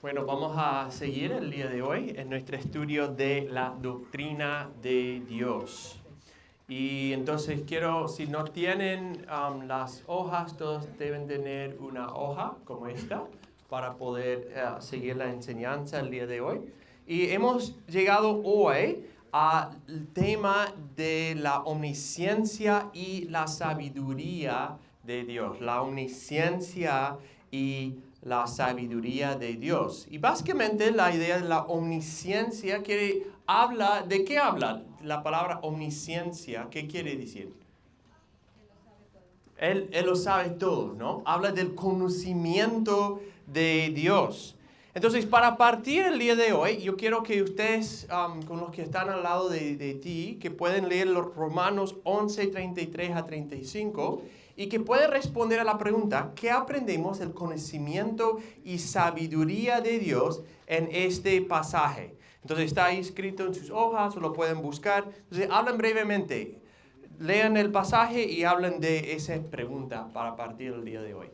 Bueno, vamos a seguir el día de hoy en nuestro estudio de la doctrina de Dios. Y entonces si no tienen las hojas, todos deben tener una hoja como esta para poder seguir la enseñanza el día de hoy. Y hemos llegado hoy al tema de la omnisciencia y la sabiduría de Dios. La omnisciencia y la sabiduría de Dios. Y básicamente la idea de la omnisciencia habla, ¿de qué habla la palabra omnisciencia? ¿Qué quiere decir? Él lo sabe todo, ¿no? Habla del conocimiento de Dios. Entonces, para partir el día de hoy, yo quiero que ustedes, con los que están al lado de ti, que pueden leer los Romanos 11, 33 a 35, y que pueden responder a la pregunta, ¿qué aprendemos del conocimiento y sabiduría de Dios en este pasaje? Entonces, está ahí escrito en sus hojas, o lo pueden buscar. Entonces, hablan brevemente. Lean el pasaje y hablen de esa pregunta para partir el día de hoy.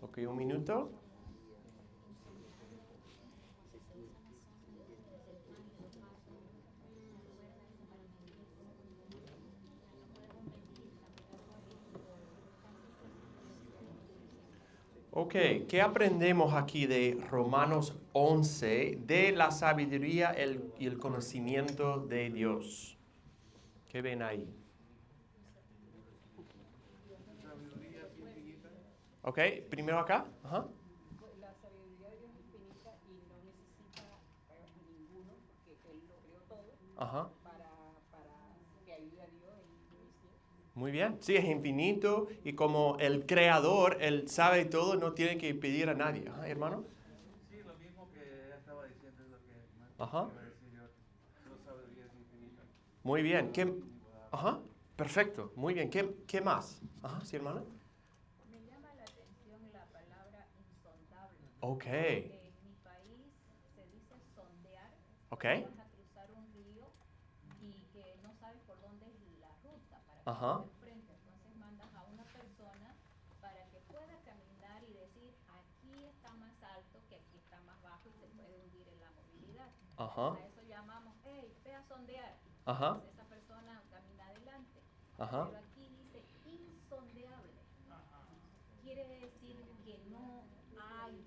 Ok, un minuto. Ok, ¿qué aprendemos aquí de Romanos 11, de la sabiduría y el conocimiento de Dios? ¿Qué ven ahí? Ok, primero acá. Ajá. La sabiduría de Dios es infinita y no necesita a ninguno, porque Él lo creó todo, Ajá. para que ayude a Dios, Él lo hiciera. Muy bien. Sí, es infinito y como el creador, él sabe todo, no tiene que pedir a nadie. Ajá, hermano. Sí, lo mismo que ella estaba diciendo es lo que Ajá. iba a decir yo. Su sabiduría es infinita. Muy bien. Inigualable. Ajá. Perfecto. Muy bien. ¿Qué más? Ajá, sí, hermano. Me llama la atención la palabra insondable. Ok. En mi país se dice sondear Ok. cuando vas a cruzar un río y que no sabes por dónde es la ruta para Ajá. cruzar el frente. Entonces mandas a una persona para que pueda caminar y decir aquí está más alto que aquí está más bajo y se puede hundir en la movilidad. Ajá. A eso llamamos, hey, ve a sondear. Ajá. Entonces esa persona camina adelante. Ajá. Pero aquí dice insondeable. Quiere decir que no hay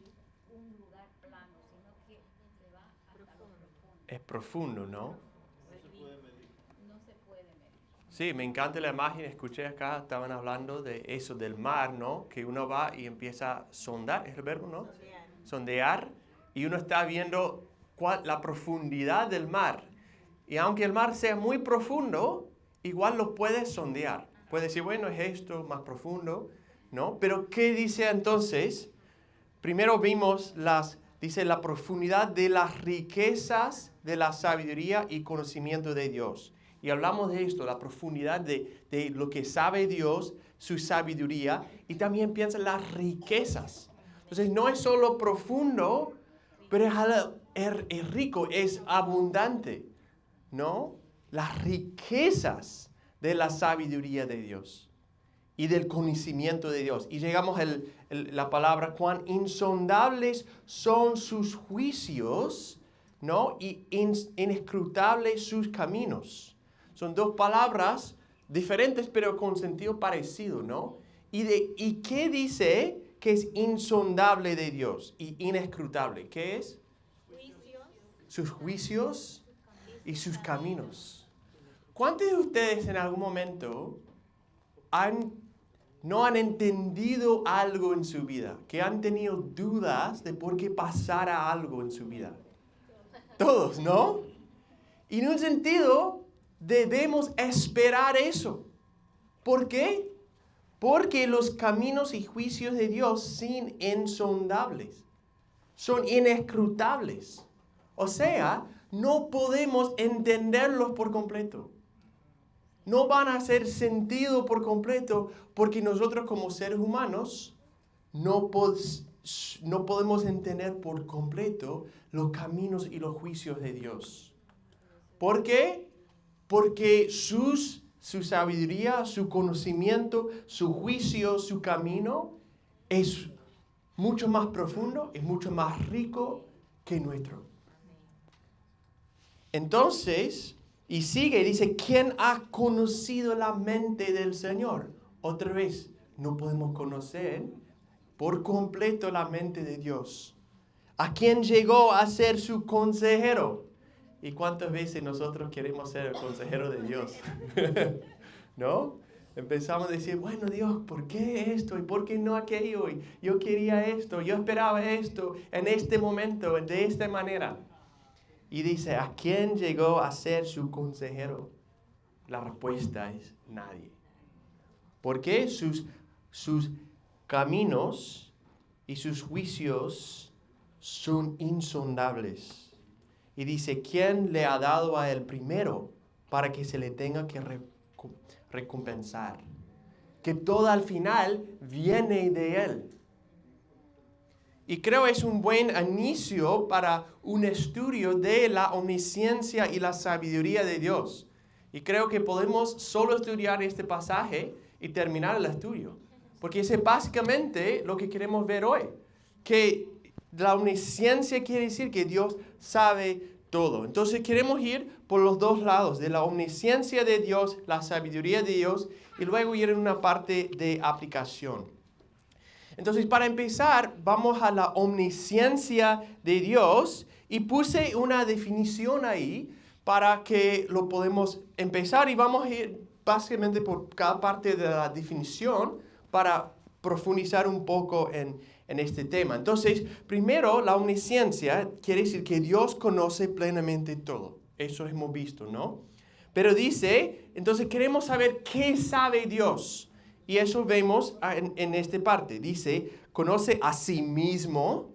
un lugar plano, sino que se va hasta lo profundo. Es profundo, ¿no? No se puede medir. Sí, me encanta la imagen. Escuché acá, estaban hablando de eso, del mar, ¿no? Que uno va y empieza a sondar, es el verbo, ¿no? Sondear. Y uno está viendo la profundidad del mar. Y aunque el mar sea muy profundo, igual lo puedes sondear. Puedes decir, bueno, es esto más profundo, ¿no? Pero ¿qué dice entonces? Primero vimos dice la profundidad de las riquezas de la sabiduría y conocimiento de Dios. Y hablamos de esto, la profundidad de lo que sabe Dios, su sabiduría, y también piensa las riquezas. Entonces no es solo profundo, pero es rico, es abundante, ¿no? Las riquezas de la sabiduría de Dios y del conocimiento de Dios. Y llegamos a la palabra, cuán insondables son sus juicios, ¿no? Y inescrutables sus caminos. Son dos palabras diferentes, pero con sentido parecido, ¿no? ¿Y qué dice que es insondable de Dios y inescrutable? ¿Qué es? Sus juicios y sus caminos. ¿Cuántos de ustedes en algún momento no han entendido algo en su vida? Que han tenido dudas de por qué pasara algo en su vida. Todos, ¿no? Y en un sentido, debemos esperar eso. ¿Por qué? Porque los caminos y juicios de Dios son insondables. Son inescrutables. O sea, no podemos entenderlos por completo. No van a hacer sentido por completo porque nosotros como seres humanos no podemos entender por completo los caminos y los juicios de Dios. ¿Por qué? Porque su sabiduría, su conocimiento, su juicio, su camino es mucho más profundo, es mucho más rico que nuestro. Entonces, y sigue, dice, ¿quién ha conocido la mente del Señor? Otra vez, no podemos conocer por completo la mente de Dios. ¿A quién llegó a ser su consejero? ¿Y cuántas veces nosotros queremos ser el consejero de Dios? ¿No? Empezamos a decir, bueno, Dios, ¿por qué esto? ¿Y por qué no aquello? Y yo quería esto, yo esperaba esto en este momento, de esta manera. Y dice, ¿a quién llegó a ser su consejero? La respuesta es nadie. Porque sus caminos y sus juicios son insondables. Y dice, ¿quién le ha dado a él primero para que se le tenga que recompensar? Que todo al final viene de él. Y creo es un buen inicio para un estudio de la omnisciencia y la sabiduría de Dios. Y creo que podemos solo estudiar este pasaje y terminar el estudio. Porque ese es básicamente lo que queremos ver hoy. Que la omnisciencia quiere decir que Dios sabe todo. Entonces queremos ir por los dos lados, de la omnisciencia de Dios, la sabiduría de Dios, y luego ir en una parte de aplicación. Entonces, para empezar, vamos a la omnisciencia de Dios y puse una definición ahí para que lo podamos empezar y vamos a ir básicamente por cada parte de la definición para profundizar un poco en este tema. Entonces, primero, la omnisciencia quiere decir que Dios conoce plenamente todo. Eso hemos visto, ¿no? Pero dice, entonces queremos saber qué sabe Dios. Y eso vemos en esta parte. Dice, conoce a sí mismo,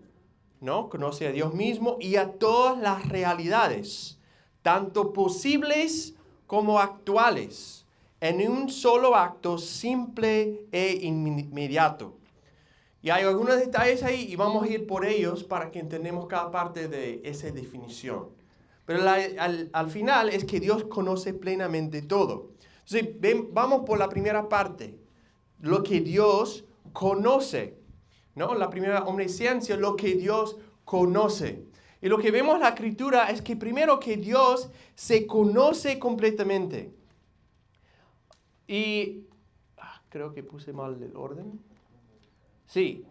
¿no? Conoce a Dios mismo y a todas las realidades, tanto posibles como actuales, en un solo acto simple e inmediato. Y hay algunos detalles ahí y vamos a ir por ellos para que entendamos cada parte de esa definición. Pero al final es que Dios conoce plenamente todo. Entonces, vamos por la primera parte. Lo que Dios conoce, ¿no? La primera omnisciencia, lo que Dios conoce. Y lo que vemos en la Escritura es que primero que Dios se conoce completamente. Y creo que puse mal el orden. Sí.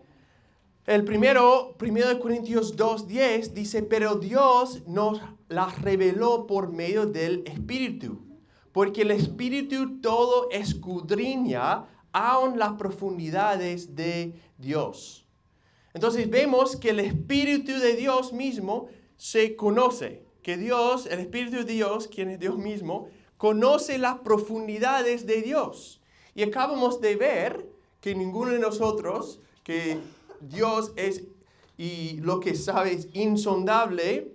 El primero, 1 Corintios 2:10 dice, pero Dios nos las reveló por medio del Espíritu, porque el Espíritu todo escudriña aún las profundidades de Dios. Entonces vemos que el Espíritu de Dios mismo se conoce, que Dios, el Espíritu de Dios, quien es Dios mismo, conoce las profundidades de Dios. Y acabamos de ver que ninguno de nosotros, que Dios es, y lo que sabe es insondable,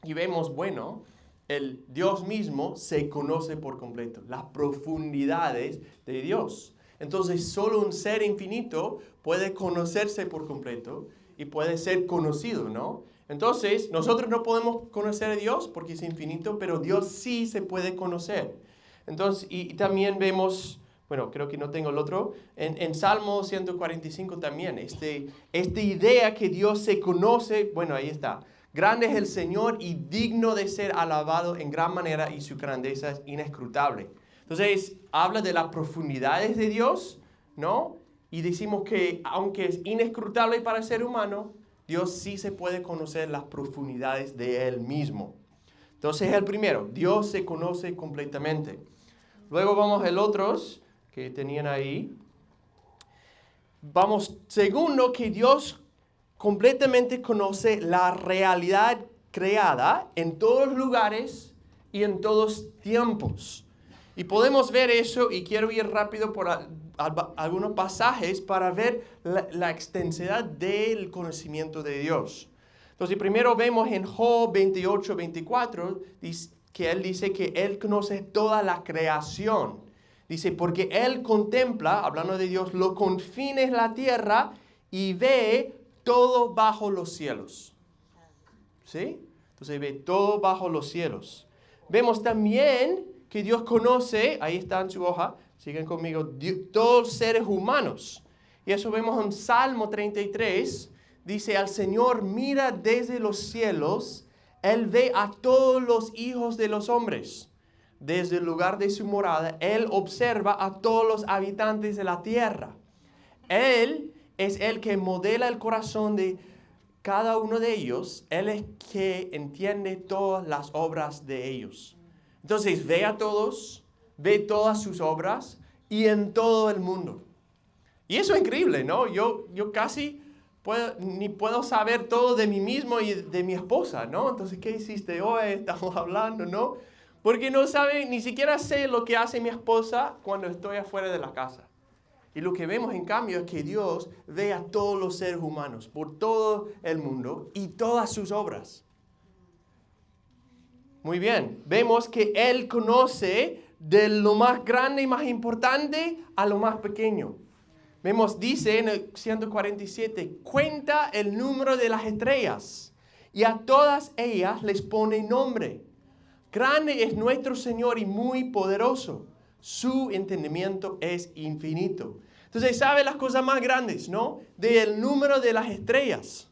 y vemos, bueno, el Dios mismo se conoce por completo, las profundidades de Dios. Entonces, solo un ser infinito puede conocerse por completo y puede ser conocido, ¿no? Entonces, nosotros no podemos conocer a Dios porque es infinito, pero Dios sí se puede conocer. Entonces, y también vemos, bueno, creo que no tengo el otro, en Salmo 145 también, esta idea que Dios se conoce, bueno, ahí está. Grande es el Señor y digno de ser alabado en gran manera y su grandeza es inescrutable. Entonces, habla de las profundidades de Dios, ¿no? Y decimos que aunque es inescrutable para el ser humano, Dios sí se puede conocer las profundidades de Él mismo. Entonces, el primero, Dios se conoce completamente. Luego vamos al otros que tenían ahí. Vamos, segundo, que Dios completamente conoce la realidad creada en todos lugares y en todos tiempos. Y podemos ver eso, y quiero ir rápido por algunos pasajes para ver la extensidad del conocimiento de Dios. Entonces, primero vemos en Job 28, 24, que él dice que él conoce toda la creación. Dice, porque él contempla, hablando de Dios, los confines de la tierra y ve todo bajo los cielos. ¿Sí? Entonces ve todo bajo los cielos. Vemos también que Dios conoce, ahí está en su hoja, sigan conmigo, todos los seres humanos. Y eso vemos en Salmo 33, dice, al Señor mira desde los cielos, Él ve a todos los hijos de los hombres. Desde el lugar de su morada, Él observa a todos los habitantes de la tierra. Él es el que modela el corazón de cada uno de ellos. Él es que entiende todas las obras de ellos. Entonces ve a todos, ve todas sus obras y en todo el mundo. Y eso es increíble, ¿no? Yo casi ni puedo saber todo de mí mismo y de mi esposa, ¿no? Entonces, ¿qué hiciste hoy? Estamos hablando, ¿no? Porque no sabe, ni siquiera sé lo que hace mi esposa cuando estoy afuera de la casa. Y lo que vemos en cambio es que Dios ve a todos los seres humanos por todo el mundo y todas sus obras. Muy bien, vemos que Él conoce de lo más grande y más importante a lo más pequeño. Vemos, dice en el 147, cuenta el número de las estrellas y a todas ellas les pone nombre. Grande es nuestro Señor y muy poderoso. Su entendimiento es infinito. Entonces, sabe las cosas más grandes, ¿no? Del número de las estrellas.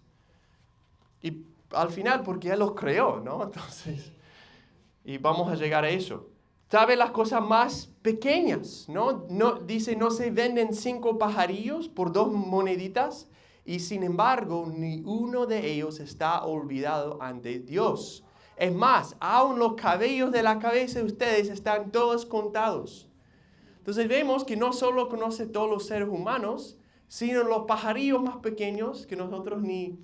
Y al final, porque Él los creó, ¿no? Entonces, y vamos a llegar a eso. Sabe las cosas más pequeñas, ¿no? Dice, no se venden 5 pajarillos por 2 moneditas. Y sin embargo, ni uno de ellos está olvidado ante Dios. Es más, aún los cabellos de la cabeza de ustedes están todos contados. Entonces vemos que no solo conoce todos los seres humanos, sino los pajarillos más pequeños que nosotros ni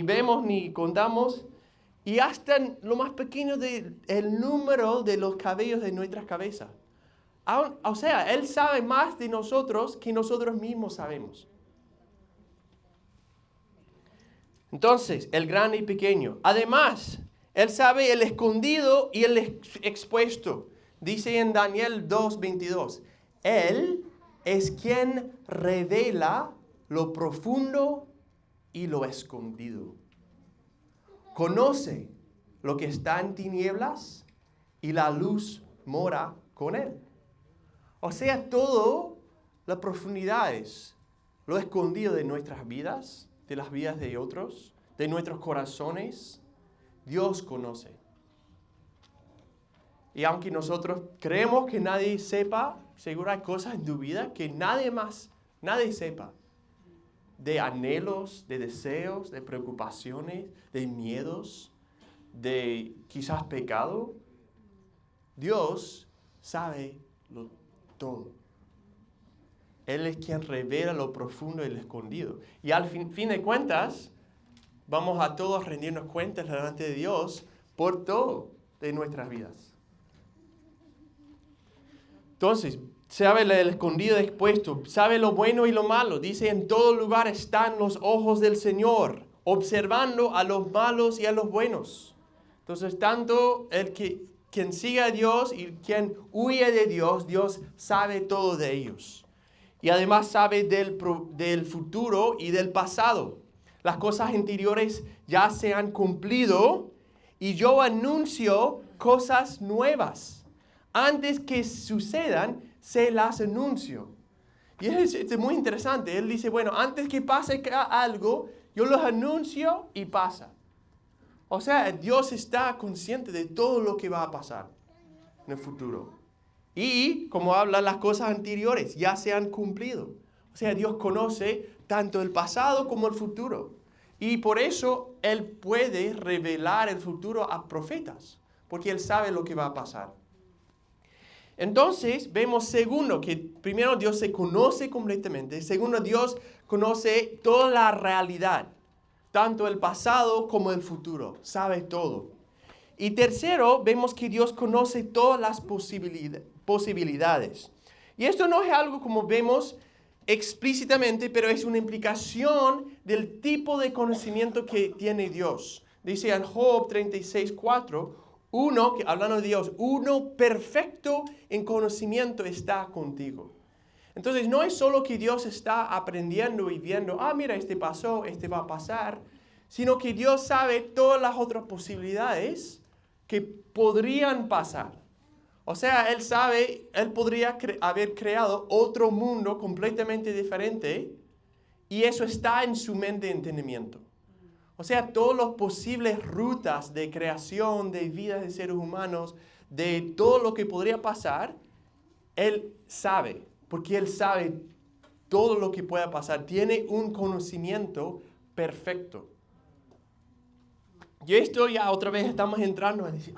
vemos ni contamos, y hasta lo más pequeño del número de los cabellos de nuestras cabezas. O sea, Él sabe más de nosotros que nosotros mismos sabemos. Entonces, el grande y pequeño. Además, Él sabe el escondido y el expuesto. Dice en Daniel 2:22, Él es quien revela lo profundo y lo escondido. Conoce lo que está en tinieblas y la luz mora con Él. O sea, todo las profundidades, lo escondido de nuestras vidas, de las vidas de otros, de nuestros corazones, Dios conoce. Y aunque nosotros creemos que nadie sepa, seguro hay cosas en tu vida que nadie sepa. De anhelos, de deseos, de preocupaciones, de miedos, de quizás pecado. Dios sabe todo. Él es quien revela lo profundo y lo escondido. Y al fin de cuentas, vamos a todos rendirnos cuentas delante de Dios por todo de nuestras vidas. Entonces, sabe el escondido expuesto, sabe lo bueno y lo malo. Dice, en todo lugar están los ojos del Señor, observando a los malos y a los buenos. Entonces, tanto quien sigue a Dios y quien huye de Dios, Dios sabe todo de ellos. Y además sabe del futuro y del pasado. las cosas anteriores ya se han cumplido y yo anuncio cosas nuevas. Antes que sucedan, se las anuncio. Y es muy interesante. Él dice, bueno, antes que pase algo, yo los anuncio y pasa. O sea, Dios está consciente de todo lo que va a pasar en el futuro. Y, como habla, las cosas anteriores ya se han cumplido. O sea, Dios conoce tanto el pasado como el futuro. Y por eso Él puede revelar el futuro a profetas, porque Él sabe lo que va a pasar. Entonces, vemos segundo, que primero Dios se conoce completamente. Segundo, Dios conoce toda la realidad, tanto el pasado como el futuro. Sabe todo. Y tercero, vemos que Dios conoce todas las posibilidades. Y esto no es algo como vemos explícitamente, pero es una implicación del tipo de conocimiento que tiene Dios. Dice en Job 36:4, hablando de Dios, uno perfecto en conocimiento está contigo. Entonces no es solo que Dios está aprendiendo y viendo, mira, este pasó, este va a pasar, sino que Dios sabe todas las otras posibilidades que podrían pasar. O sea, Él sabe, Él podría haber creado otro mundo completamente diferente y eso está en su mente de entendimiento. O sea, todas las posibles rutas de creación, de vida de seres humanos, de todo lo que podría pasar, Él sabe, porque Él sabe todo lo que pueda pasar. Tiene un conocimiento perfecto. Y esto ya otra vez estamos entrando a decir,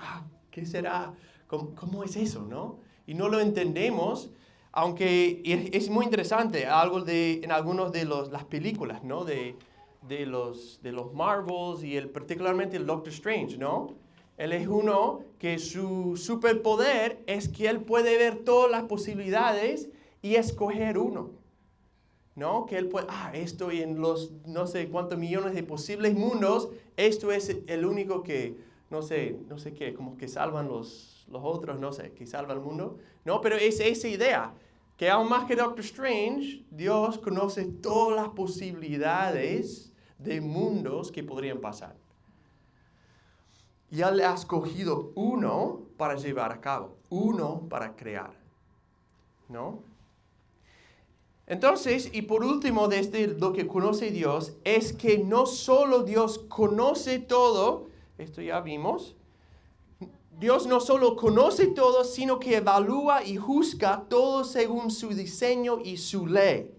¿qué será? ¿Cómo es eso, no? Y no lo entendemos, aunque es muy interesante, en algunas de las películas, ¿no? De los Marvels y particularmente el Doctor Strange, ¿no? Él es uno que su superpoder es que él puede ver todas las posibilidades y escoger uno, ¿no? Que él puede, esto y en los no sé cuántos millones de posibles mundos, esto es el único que, no sé qué, como que salvan los otros, no sé, que salva el mundo. No, pero es esa idea, que aún más que Doctor Strange, Dios conoce todas las posibilidades de mundos que podrían pasar. Y Él le ha escogido uno para llevar a cabo, uno para crear, ¿no? Entonces, y por último, desde lo que conoce Dios, es que no solo Dios conoce todo, esto ya vimos, Dios no solo conoce todo, sino que evalúa y juzga todo según su diseño y su ley.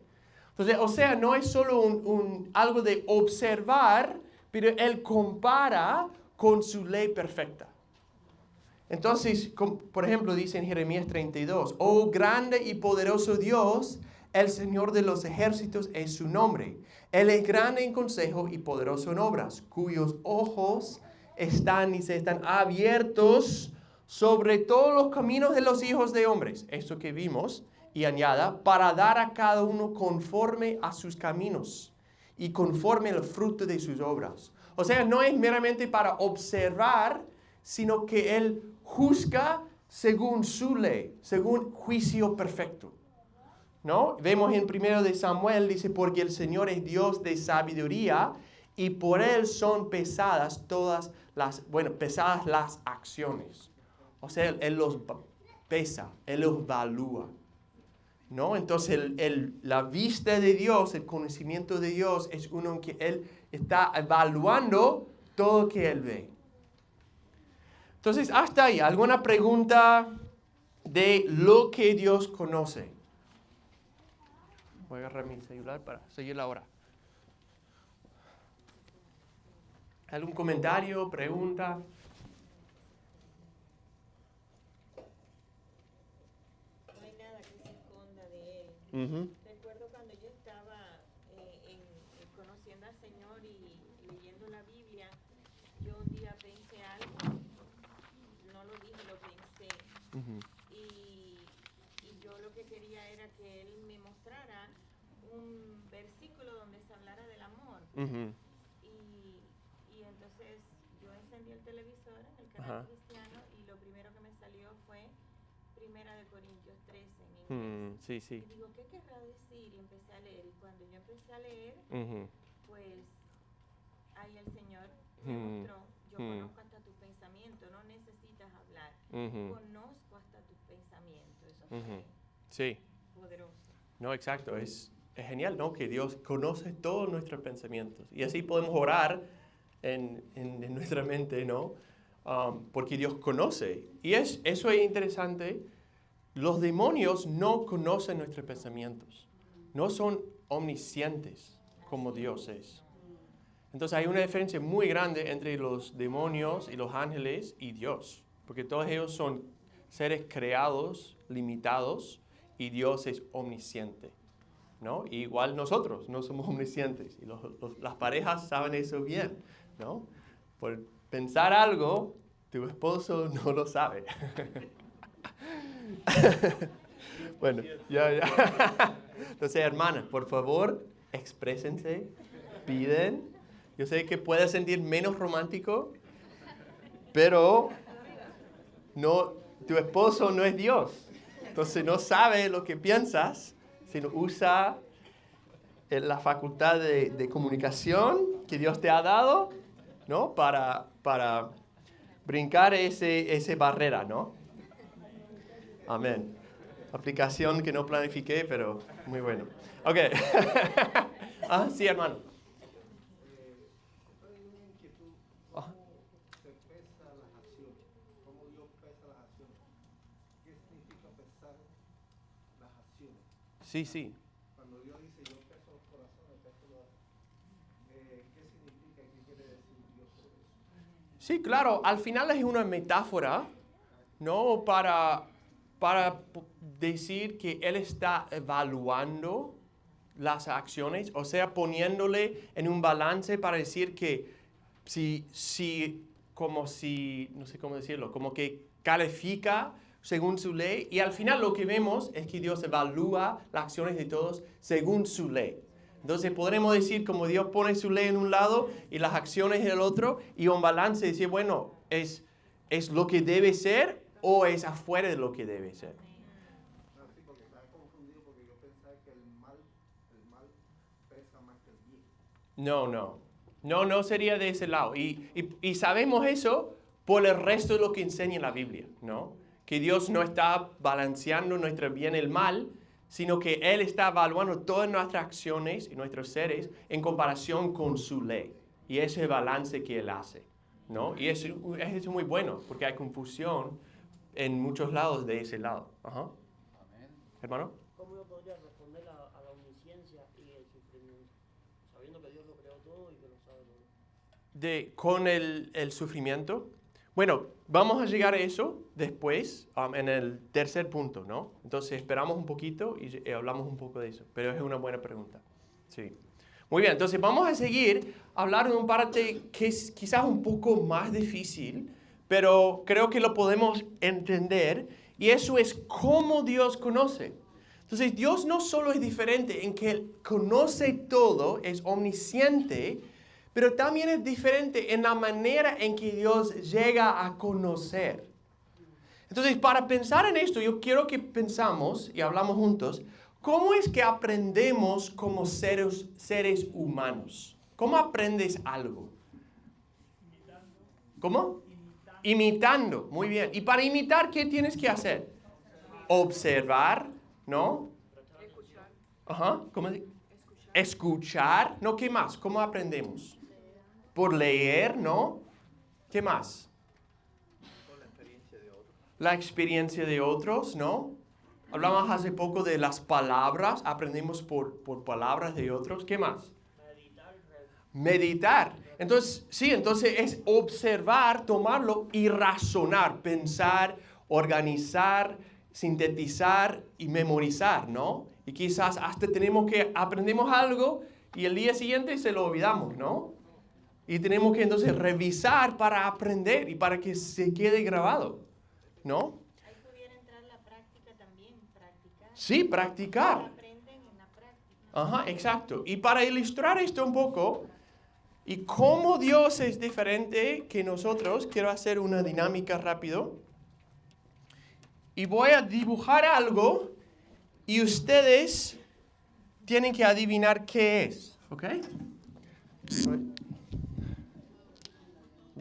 Entonces, o sea, no es solo algo de observar, pero Él compara con su ley perfecta. Entonces, por ejemplo, dice en Jeremías 32, oh grande y poderoso Dios, el Señor de los ejércitos es su nombre. Él es grande en consejo y poderoso en obras, cuyos ojos se están abiertos sobre todos los caminos de los hijos de hombres. Esto que vimos, y añada, para dar a cada uno conforme a sus caminos y conforme al fruto de sus obras. O sea, no es meramente para observar, sino que Él juzga según su ley, según juicio perfecto. ¿No? Vemos en 1 de Samuel, dice, porque el Señor es Dios de sabiduría y por Él son pesadas pesadas las acciones. O sea, Él los pesa, Él los evalúa, ¿no? Entonces, la vista de Dios, el conocimiento de Dios es uno en que Él está evaluando todo lo que Él ve. Entonces, hasta ahí, ¿alguna pregunta de lo que Dios conoce? Voy a agarrar mi celular para seguir la hora. ¿Algún comentario, pregunta? No hay nada que se esconda de Él. Uh-huh. Recuerdo cuando yo estaba conociendo al Señor y leyendo la Biblia, yo un día pensé algo, no lo dije, lo pensé. Uh-huh. Y yo lo que quería era que Él me mostrara un versículo donde se hablara del amor. Uh-huh. Y entonces yo encendí el televisor en el canal cristiano y lo primero que me salió fue 1 Corintios 13 en inglés. Sí, sí. Y digo, ¿qué querrá decir? Y empecé a leer. Y cuando yo empecé a leer, Uh-huh. pues ahí el Señor Mm. me mostró, yo Mm. conozco hasta tus pensamientos, no necesitas hablar. Ujú. Conozco hasta tus pensamientos. Eso Ujú. fue Sí. poderoso. No, exacto. Es genial, ¿no? Que Dios conoce todos nuestros pensamientos. Y así podemos orar en nuestra mente, ¿no? Porque Dios conoce. Y eso es interesante. Los demonios no conocen nuestros pensamientos. No son omniscientes como Dios es. Entonces hay una diferencia muy grande entre los demonios y los ángeles y Dios. Porque todos ellos son seres creados, limitados, y Dios es omnisciente, ¿no? Y igual nosotros no somos omniscientes. Y las parejas saben eso bien, ¿no? Por pensar algo, tu esposo no lo sabe. Bueno, ya. Entonces, hermanas, por favor, exprésense, piden. Yo sé que puede sentir menos romántico, pero no, tu esposo no es Dios. Entonces no sabe lo que piensas, sino usa la facultad de comunicación que Dios te ha dado, ¿no? Para brincar esa barrera, ¿no? Amén. Aplicación que no planifiqué, pero muy bueno. Ok. Sí, hermano. Hay una inquietud, Ajá. ¿cómo se pesa las acciones? ¿Cómo Dios pesa las acciones? ¿Qué significa pesar las acciones? Sí, sí. Cuando Dios dice, yo peso los corazones, ¿qué significa? ¿Qué quiere decir Dios sobre eso? Sí, claro. Al final es una metáfora, ¿no? Para decir que Él está evaluando las acciones, o sea, poniéndole en un balance para decir que no sé cómo decirlo, como que califica según su ley, y al final lo que vemos es que Dios evalúa las acciones de todos según su ley. Entonces podremos decir como Dios pone su ley en un lado y las acciones en el otro, y un balance decir, bueno, ¿es lo que debe ser o es afuera de lo que debe ser? No, sí, porque estaba confundido porque yo pensaba que el mal pesa más que el bien. No sería de ese lado. Y sabemos eso por el resto de lo que enseña la Biblia, ¿no? Que Dios no está balanceando nuestro bien y el mal, sino que Él está evaluando todas nuestras acciones y nuestros seres en comparación con su ley. Y ese es el balance que Él hace, ¿no? Y eso es muy bueno, porque hay confusión en muchos lados de ese lado. Ajá. Hermano. ¿Cómo yo podría responder a la omnisciencia y el sufrimiento? Sabiendo que Dios lo creó todo y que lo sabe todo. Con el sufrimiento. Bueno, vamos a llegar a eso después, en el tercer punto, ¿no? Entonces esperamos un poquito y hablamos un poco de eso. Pero es una buena pregunta. Sí. Muy bien, entonces vamos a seguir hablando de una parte que es quizás un poco más difícil, pero creo que lo podemos entender, y eso es cómo Dios conoce. Entonces Dios no solo es diferente en que Él conoce todo, es omnisciente, pero también es diferente en la manera en que Dios llega a conocer. Entonces, para pensar en esto, yo quiero que pensamos y hablamos juntos, ¿cómo es que aprendemos como seres humanos? ¿Cómo aprendes algo? ¿Cómo? Imitando. Muy bien. Y para imitar, ¿qué tienes que hacer? Observar, ¿no? Ajá. ¿Cómo? Escuchar. No, ¿qué más? ¿Cómo aprendemos? Por leer, ¿no? ¿Qué más? Con la experiencia de otros. La experiencia de otros, ¿no? Hablamos hace poco de las palabras, aprendemos por palabras de otros. ¿Qué más? Meditar. Entonces es observar, tomarlo y razonar, pensar, organizar, sintetizar y memorizar, ¿no? Y quizás hasta aprendemos algo y el día siguiente se lo olvidamos, ¿no? Y tenemos que entonces revisar para aprender y para que se quede grabado, ¿no? Ahí pudiera entrar la práctica también, practicar. Sí, practicar. Aprenden en la práctica. Ajá, exacto. Y para ilustrar esto un poco, y cómo Dios es diferente que nosotros, quiero hacer una dinámica rápido. Y voy a dibujar algo y ustedes tienen que adivinar qué es, ¿ok?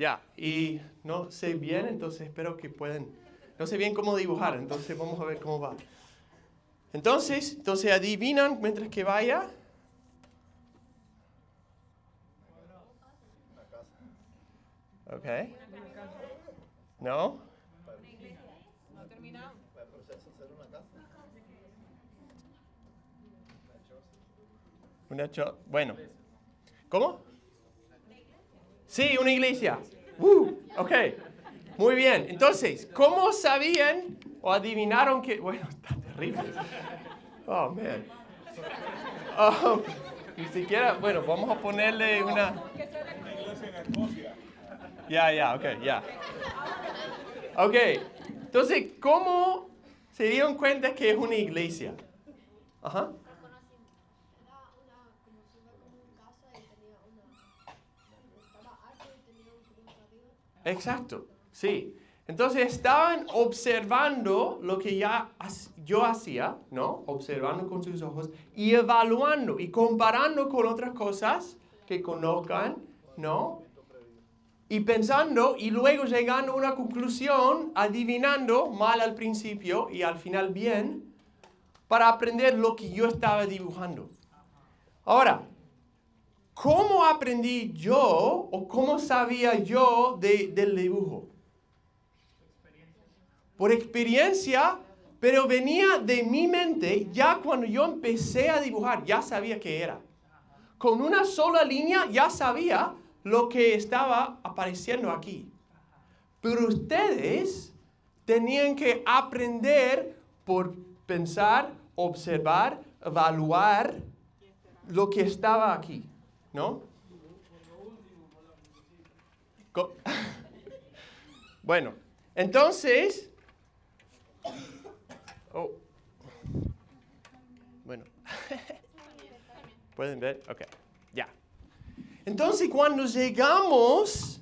Ya, y no sé bien, entonces espero que puedan. No sé bien cómo dibujar, entonces vamos a ver cómo va. Entonces adivinan mientras que vaya. Ok. ¿No? No terminamos. ¿Va el proceso de hacer una casa? Bueno. ¿Cómo? Sí, una iglesia. Ok. Muy bien. Entonces, ¿cómo sabían o adivinaron que... Bueno, está terrible. Oh, man. Ni siquiera... Bueno, vamos a ponerle una... Ya, ok. Ok. Entonces, ¿cómo se dieron cuenta que es una iglesia? Ajá. Exacto, sí. Entonces estaban observando lo que ya yo hacía, ¿no? Observando con sus ojos y evaluando y comparando con otras cosas que conozcan, ¿no? Y pensando y luego llegando a una conclusión, adivinando mal al principio y al final bien, para aprender lo que yo estaba dibujando. Ahora, ¿cómo aprendí yo o cómo sabía yo del dibujo? Por experiencia, pero venía de mi mente ya cuando yo empecé a dibujar, ya sabía qué era. Con una sola línea ya sabía lo que estaba apareciendo aquí. Pero ustedes tenían que aprender por pensar, observar, evaluar lo que estaba aquí, ¿no? Bueno, entonces... Bueno. ¿Pueden ver? Ok, ya. Entonces, cuando llegamos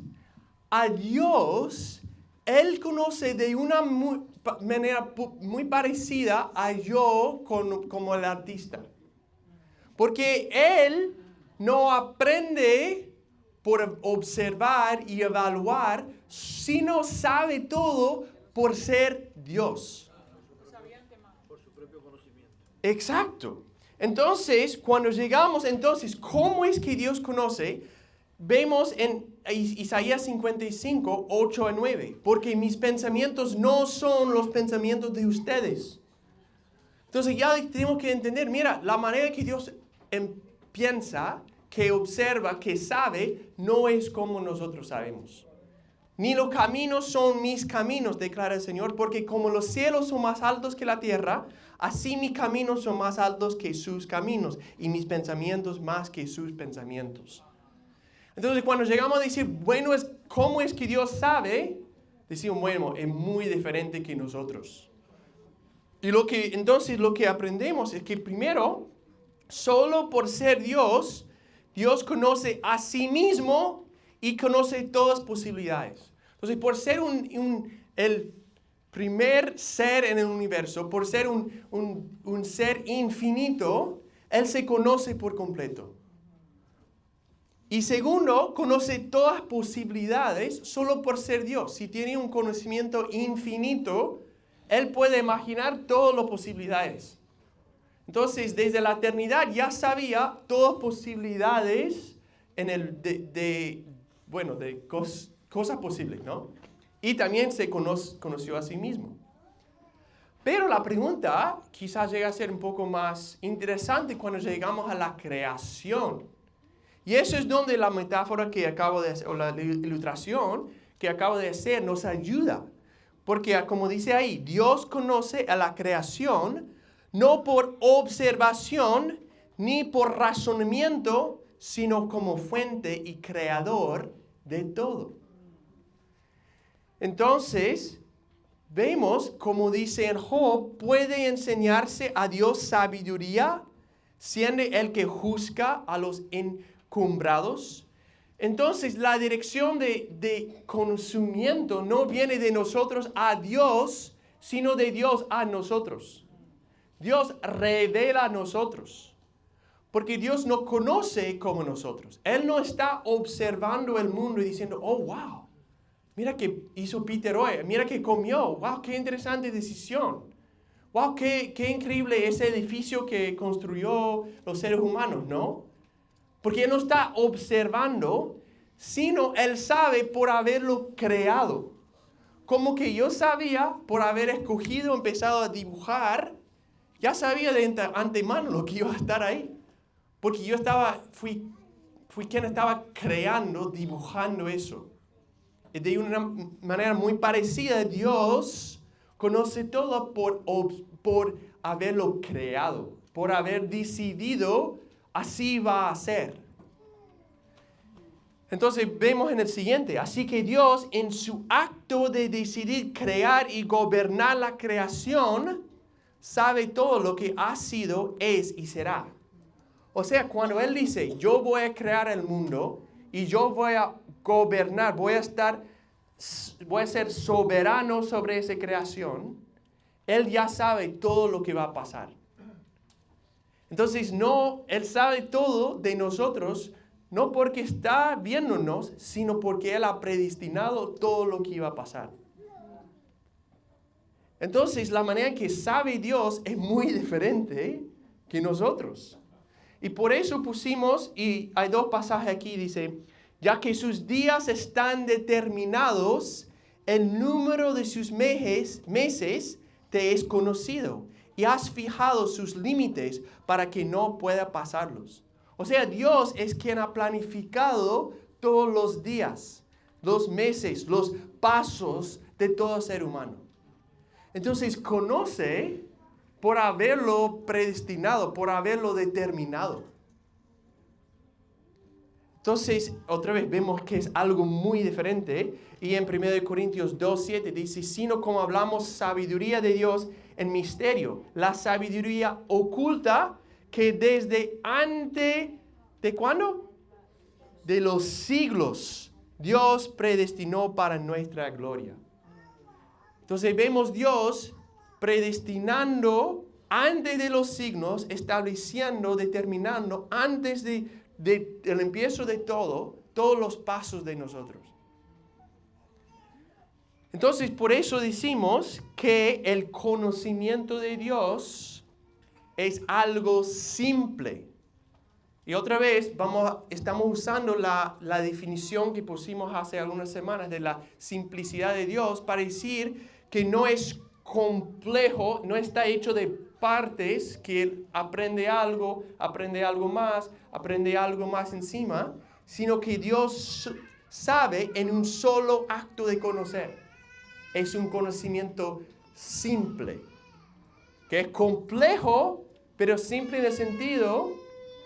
a Dios, Él conoce de una manera muy parecida a yo como el artista. Porque Él no aprende por observar y evaluar, sino sabe todo por ser Dios. Por su propio conocimiento. Exacto. Entonces, cuando llegamos, ¿cómo es que Dios conoce? Vemos en Isaías 55, 8 a 9. Porque mis pensamientos no son los pensamientos de ustedes. Entonces ya tenemos que entender, mira, la manera que Dios piensa, que observa, que sabe, no es como nosotros sabemos. Ni los caminos son mis caminos, declara el Señor, porque como los cielos son más altos que la tierra, así mis caminos son más altos que sus caminos, y mis pensamientos más que sus pensamientos. Entonces, cuando llegamos a decir, bueno, ¿cómo es que Dios sabe? Decimos, bueno, es muy diferente que nosotros. Y entonces lo que aprendemos es que primero, solo por ser Dios, Dios conoce a sí mismo y conoce todas las posibilidades. Entonces, por ser el primer ser en el universo, por ser un ser infinito, Él se conoce por completo. Y segundo, conoce todas las posibilidades solo por ser Dios. Si tiene un conocimiento infinito, Él puede imaginar todas las posibilidades. Entonces, desde la eternidad ya sabía todas las posibilidades de cosas posibles, ¿no? Y también se conoció a sí mismo. Pero la pregunta quizás llega a ser un poco más interesante cuando llegamos a la creación. Y eso es donde la metáfora que acabo de hacer, o la ilustración que acabo de hacer, nos ayuda. Porque como dice ahí, Dios conoce a la creación no por observación ni por razonamiento, sino como fuente y creador de todo. Entonces, vemos, como dice en Job, puede enseñarse a Dios sabiduría, siendo el que juzga a los encumbrados. Entonces, la dirección de conocimiento no viene de nosotros a Dios, sino de Dios a nosotros. Dios revela a nosotros. Porque Dios no conoce como nosotros. Él no está observando el mundo y diciendo, oh, wow, Mira qué hizo Peter hoy. Mira qué comió. ¡Wow! ¡Qué interesante decisión! ¡Wow! ¡Qué increíble ese edificio que construyó los seres humanos!, ¿no? Porque Él no está observando, sino Él sabe por haberlo creado. Como que yo sabía, por haber escogido, empezado a dibujar, ya sabía de antemano lo que iba a estar ahí. Porque yo fui quien estaba creando, dibujando eso. De una manera muy parecida, Dios conoce todo por haberlo creado, por haber decidido, así va a ser. Entonces vemos en el siguiente, así que Dios en su acto de decidir crear y gobernar la creación, sabe todo lo que ha sido, es y será. O sea, cuando Él dice, yo voy a crear el mundo y yo voy a gobernar, voy a ser soberano sobre esa creación, Él ya sabe todo lo que va a pasar. Entonces, Él sabe todo de nosotros, no porque está viéndonos, sino porque Él ha predestinado todo lo que iba a pasar. Entonces, la manera en que sabe Dios es muy diferente que nosotros. Y por eso pusimos, y hay 2 pasajes aquí, dice, ya que sus días están determinados, el número de sus meses te es conocido, y has fijado sus límites para que no pueda pasarlos. O sea, Dios es quien ha planificado todos los días, los meses, los pasos de todo ser humano. Entonces, conoce por haberlo predestinado, por haberlo determinado. Entonces, otra vez vemos que es algo muy diferente. Y en 1 Corintios 2:7 dice, sino como hablamos sabiduría de Dios en misterio, la sabiduría oculta que desde antes, ¿de cuándo? De los siglos, Dios predestinó para nuestra gloria. Entonces vemos Dios predestinando antes de los signos, estableciendo, determinando antes del empiezo de todos los pasos de nosotros. Entonces, por eso decimos que el conocimiento de Dios es algo simple. Y otra vez estamos usando la definición que pusimos hace algunas semanas de la simplicidad de Dios para decir que no es complejo, no está hecho de partes que Él aprende algo más encima, sino que Dios sabe en un solo acto de conocer. Es un conocimiento simple, que es complejo, pero simple en el sentido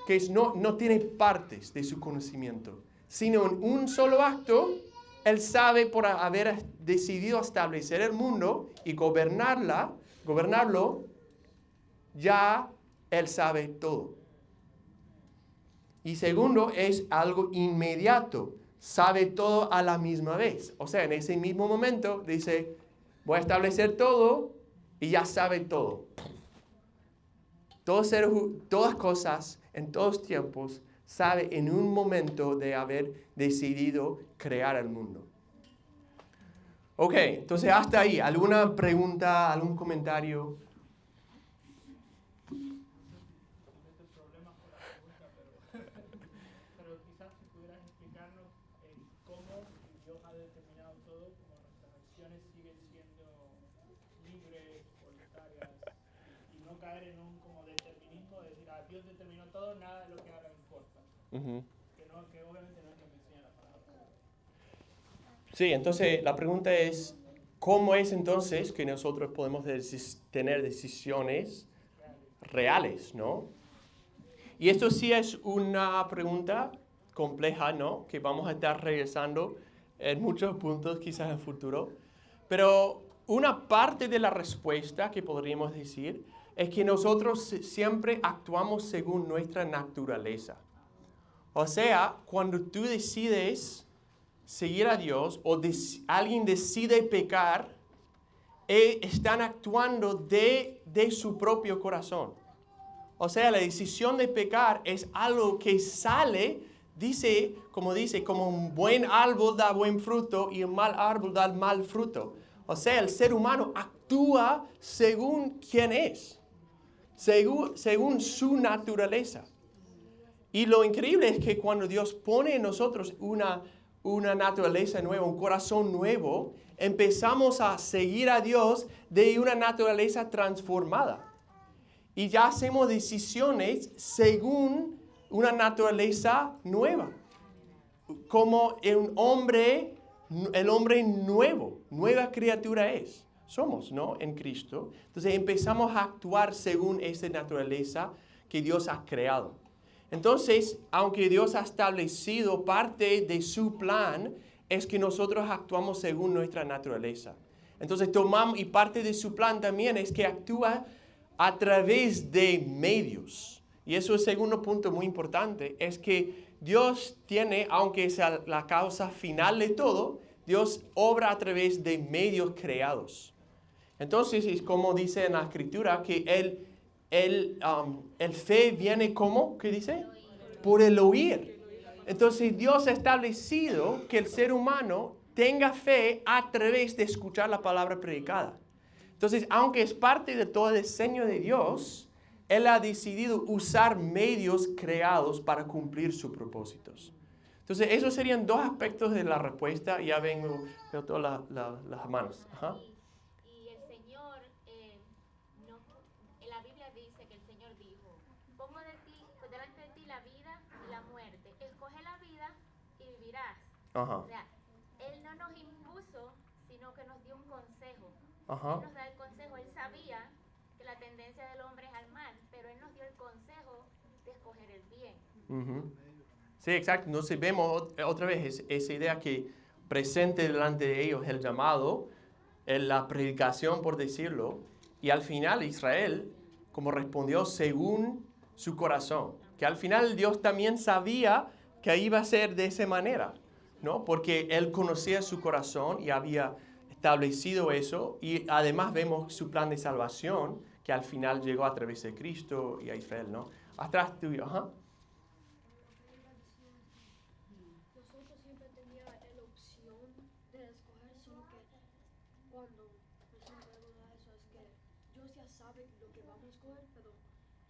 que no tiene partes de su conocimiento, sino en un solo acto. Él sabe por haber decidido establecer el mundo y gobernarlo, ya Él sabe todo. Y segundo, es algo inmediato, sabe todo a la misma vez. O sea, en ese mismo momento dice, voy a establecer todo y ya sabe todo. Todas cosas, en todos tiempos, sabe en un momento de haber decidido crear el mundo. Ok, entonces hasta ahí. ¿Alguna pregunta, algún comentario? Pero quizás si pudieras explicarnos cómo Dios ha determinado todo, como nuestras acciones siguen siendo libres, voluntarias, y no caer en un como determinismo de decir, Dios determinó todo, nada de lo que haga importa. Uh-huh. Que obviamente no es lo que enseña la palabra. Sí, entonces la pregunta es, ¿cómo es entonces que nosotros podemos tener decisiones reales, ¿no? Y esto sí es una pregunta compleja, ¿no? Que vamos a estar regresando en muchos puntos quizás en el futuro. Pero una parte de la respuesta que podríamos decir es que nosotros siempre actuamos según nuestra naturaleza. O sea, cuando tú decides seguir a Dios o alguien decide pecar, están actuando de su propio corazón. O sea, la decisión de pecar es algo que sale dice, como un buen árbol da buen fruto y un mal árbol da mal fruto. O sea, el ser humano actúa según quién es, según su naturaleza. Y lo increíble es que cuando Dios pone en nosotros una naturaleza nueva, un corazón nuevo, empezamos a seguir a Dios de una naturaleza transformada. Y ya hacemos decisiones según una naturaleza nueva. Como el hombre nuevo, nueva criatura es. Somos, ¿no? En Cristo. Entonces empezamos a actuar según esa naturaleza que Dios ha creado. Entonces, aunque Dios ha establecido parte de su plan, es que nosotros actuamos según nuestra naturaleza. Entonces tomamos, y parte de su plan también es que actúa a través de medios. Y eso es el segundo punto muy importante, es que Dios tiene, aunque sea la causa final de todo, Dios obra a través de medios creados. Entonces, es como dice en la Escritura, que el fe viene ¿cómo? ¿Qué dice? Por el oír. Entonces, Dios ha establecido que el ser humano tenga fe a través de escuchar la palabra predicada. Entonces, aunque es parte de todo el diseño de Dios, Él ha decidido usar medios creados para cumplir sus propósitos. Entonces, esos serían dos aspectos de la respuesta. Ya veo todas las manos. Ajá. Y el Señor, en la Biblia dice que el Señor dijo, pongo delante de ti la vida y la muerte. Escoge la vida y vivirás. Ajá. O sea, Él no nos impuso, sino que nos dio un consejo. Ajá. Él nos da el consejo. Él sabía que la tendencia del hombre es al mal, pero Él nos dio el consejo de escoger el bien. Uh-huh. Sí, exacto. Entonces vemos otra vez esa idea que presente delante de ellos el llamado, la predicación, por decirlo, y al final Israel, como respondió según su corazón, que al final Dios también sabía que iba a ser de esa manera, ¿no? Porque Él conocía su corazón y había establecido eso, y además vemos su plan de salvación, que al final llegó a través de Cristo y a Israel, ¿no? Atrás tuyo, ajá. Nosotros siempre teníamos la opción de escoger, sino que cuando nosotros vemos eso es que Dios ya sabe lo que vamos a escoger, pero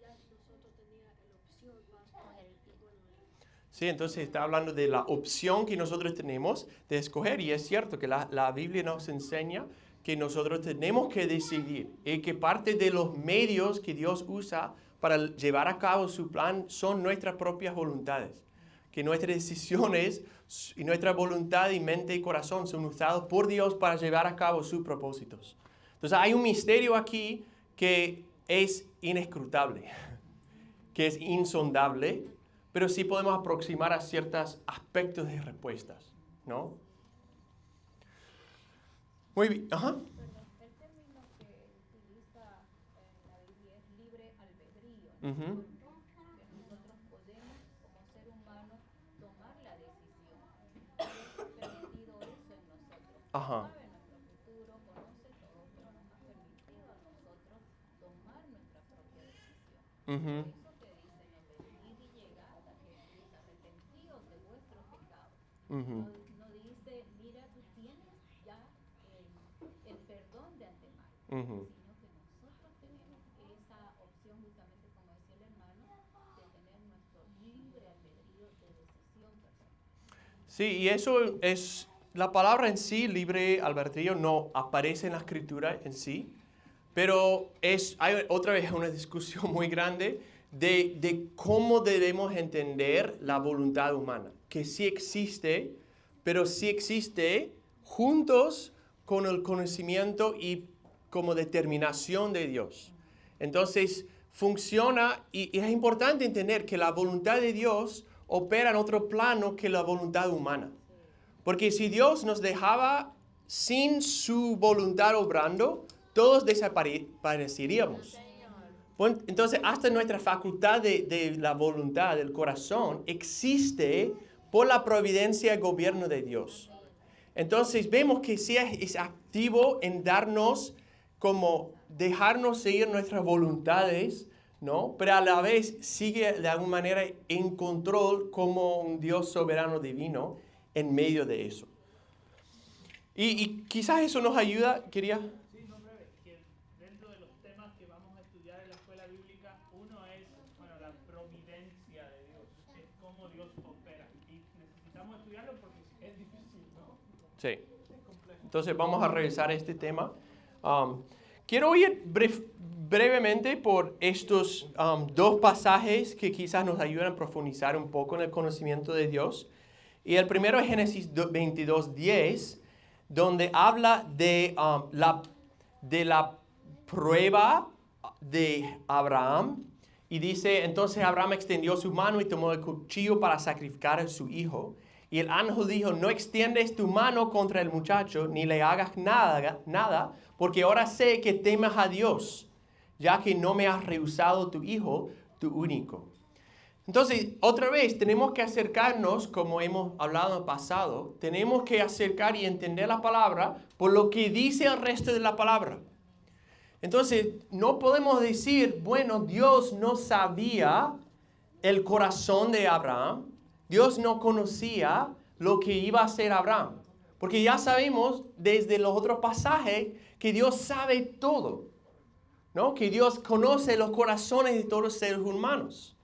ya nosotros teníamos la opción para escoger el bueno. Sí, entonces está hablando de la opción que nosotros tenemos de escoger, y es cierto que la Biblia nos enseña que nosotros tenemos que decidir y que parte de los medios que Dios usa para llevar a cabo su plan son nuestras propias voluntades. Que nuestras decisiones y nuestra voluntad y mente y corazón son usados por Dios para llevar a cabo sus propósitos. Entonces hay un misterio aquí que es inescrutable, que es insondable, pero sí podemos aproximar a ciertos aspectos de respuestas, ¿no? Muy bien, ajá. Perdón, el término que utiliza en la Biblia es libre albedrío, ¿no? Uh-huh. Que nosotros podemos, como ser humano, tomar la decisión. Dios ha permitido eso en nosotros. Ajá. Sabe nuestro futuro, conoce todo, pero nos ha permitido a nosotros tomar nuestra propia decisión. Uh-huh. Por eso que dice, no venid y llegad a Jesús, arrepentíos de vuestros pecados. Uh-huh. No dice, mira, tú tienes ya el perdón de antemano, Uh-huh. sino que nosotros tenemos esa opción, justamente como decía el hermano, de tener nuestro libre albedrío de decisión personal. Sí, y eso es, la palabra en sí, libre albedrío, no aparece en la Escritura en sí, pero hay otra vez una discusión muy grande de cómo debemos entender la voluntad humana, que sí existe, pero sí existe juntos con el conocimiento y como determinación de Dios. Entonces, funciona, y es importante entender que la voluntad de Dios opera en otro plano que la voluntad humana. Porque si Dios nos dejaba sin su voluntad obrando, todos desapareceríamos. Entonces, hasta nuestra facultad de la voluntad, del corazón, existe por la providencia y gobierno de Dios. Entonces, vemos que sí es activo en darnos, como dejarnos seguir nuestras voluntades ¿no? Pero a la vez sigue de alguna manera en control como un Dios soberano divino en medio de eso. Y quizás eso nos ayuda, quería... Sí, no, breve, que dentro de los temas que vamos a estudiar en la escuela bíblica, uno es, bueno, la providencia de Dios, es cómo Dios opera. Y necesitamos estudiarlo porque es difícil, ¿no? Sí. Entonces vamos a revisar este tema. Quiero ir brevemente por estos dos pasajes que quizás nos ayudan a profundizar un poco en el conocimiento de Dios. Y el primero es Génesis 22:10, donde habla de la prueba de Abraham. Y dice, entonces Abraham extendió su mano y tomó el cuchillo para sacrificar a su hijo. Y el ángel dijo, no extiendes tu mano contra el muchacho, ni le hagas nada, porque ahora sé que temes a Dios, ya que no me has rehusado tu hijo, tu único. Entonces, otra vez, tenemos que acercarnos, como hemos hablado en el pasado, tenemos que acercar y entender la palabra por lo que dice el resto de la palabra. Entonces, no podemos decir, bueno, Dios no sabía el corazón de Abraham, Dios no conocía lo que iba a hacer Abraham, porque ya sabemos desde los otros pasajes que Dios sabe todo, ¿no? Que Dios conoce los corazones de todos los seres humanos.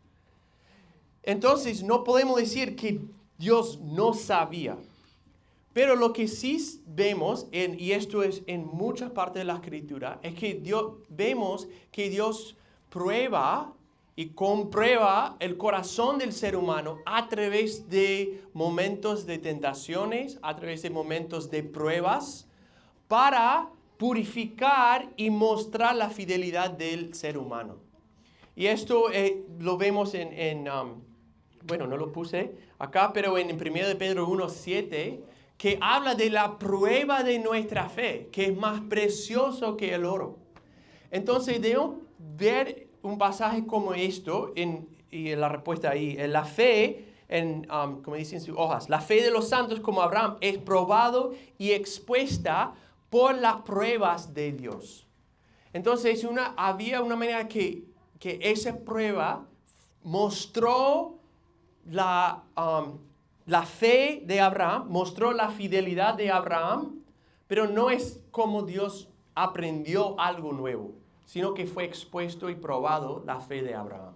Entonces, no podemos decir que Dios no sabía. Pero lo que sí vemos, y esto es en muchas partes de la Escritura, es que vemos que Dios prueba y comprueba el corazón del ser humano a través de momentos de tentaciones, a través de momentos de pruebas, para purificar y mostrar la fidelidad del ser humano. Y esto lo vemos bueno, no lo puse acá, pero en 1 de Pedro 1:7, que habla de la prueba de nuestra fe, que es más precioso que el oro. Entonces, debemos ver un pasaje como esto, y la respuesta ahí, en la fe, como dicen sus hojas, la fe de los santos como Abraham es probado y expuesta por las pruebas de Dios. Entonces, había una manera que esa prueba mostró la fe de Abraham, mostró la fidelidad de Abraham, pero no es como Dios aprendió algo nuevo, sino que fue expuesto y probado la fe de Abraham,